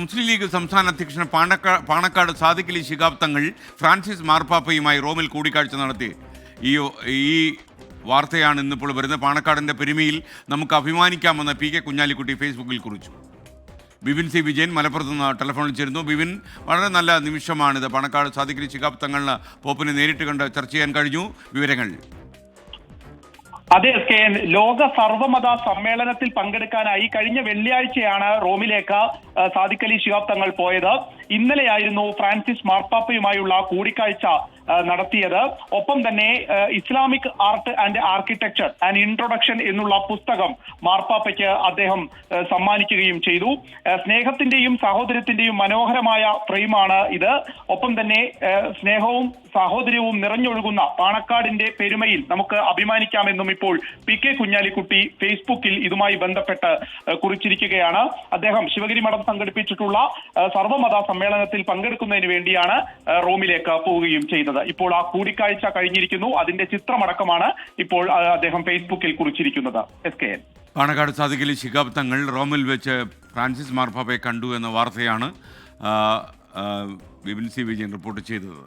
മുസ്ലിം league സംസ്ഥാന അധ്യക്ഷൻ Panakkad Sadiq Ali Shihab Thangal Francis മാർപ്പാപ്പയുമായി റോമിൽ കൂടിക്കാഴ്ച നടത്തി. ഈ വാർത്തയാണ് ഇന്നിപ്പോൾ വരുന്നത്. പാണക്കാടിൻ്റെ പെരുമയിൽ നമുക്ക് അഭിമാനിക്കാമെന്ന് പി കെ കുഞ്ഞാലിക്കുട്ടി ഫേസ്ബുക്കിൽ കുറിച്ചു. ബിപിൻ സി വിജയൻ മലപ്പുറത്ത് നിന്ന് ടെലിഫോണിൽ ചേരുന്നു. ബിപിൻ, വളരെ നല്ല നിമിഷമാണിത്. പാണക്കാട് സാദിഖ് അലി ശിഹാബ് തങ്ങളിന് പോപ്പിനെ നേരിട്ട് കണ്ട് ചർച്ച ചെയ്യാൻ കഴിഞ്ഞു. വിവരങ്ങൾ? അതെ SKN, ലോക സർവമത സമ്മേളനത്തിൽ പങ്കെടുക്കാനായി കഴിഞ്ഞ വെള്ളിയാഴ്ചയാണ് റോമിലേക്ക് സാദിഖ് അലി ശിഹാബ് തങ്ങൾ പോയത്. ഇന്നലെയായിരുന്നു ഫ്രാൻസിസ് മാർപ്പാപ്പയുമായുള്ള കൂടിക്കാഴ്ച നടത്തിയത്. ഒപ്പം തന്നെ Islamic art and architecture and introduction എന്നുള്ള പുസ്തകം മാർപ്പാപ്പയ്ക്ക് അദ്ദേഹം സമ്മാനിക്കുകയും ചെയ്തു. സ്നേഹത്തിന്റെയും സാഹോദര്യത്തിന്റെയും മനോഹരമായ ഫ്രെയിമാണ് ഇത്. ഒപ്പം തന്നെ സ്നേഹവും സാഹോദര്യവും നിറഞ്ഞൊഴുകുന്ന പാണക്കാടിന്റെ പെരുമയിൽ നമുക്ക് അഭിമാനിക്കാമെന്നും ഇപ്പോൾ പി കെ കുഞ്ഞാലിക്കുട്ടി ഫേസ്ബുക്കിൽ ഇതുമായി ബന്ധപ്പെട്ട് കുറിച്ചിരിക്കുകയാണ്. അദ്ദേഹം ശിവഗിരി മഠം സംഘടിപ്പിച്ചിട്ടുള്ള സർവമത സമ്മേളനത്തിൽ പങ്കെടുക്കുന്നതിന് വേണ്ടിയാണ് റോമിലേക്ക് പോവുകയും ചെയ്തത്. ഇപ്പോൾ ആ കൂടിക്കാഴ്ച കഴിഞ്ഞിരിക്കുന്നു. അതിന്റെ ചിത്രമടക്കമാണ് ഇപ്പോൾ അദ്ദേഹം ഫേസ്ബുക്കിൽ കുറിച്ചിരിക്കുന്നത്. SKN, പാണക്കാട് സാദിഖ് അലി ശിഹാബ് തങ്ങൾ റോമിൽ വെച്ച് ഫ്രാൻസിസ് മാർപ്പാപ്പയെ കണ്ടു എന്ന വാർത്തയാണ് ബിപിൻ സി വിജയൻ റിപ്പോർട്ട് ചെയ്തത്.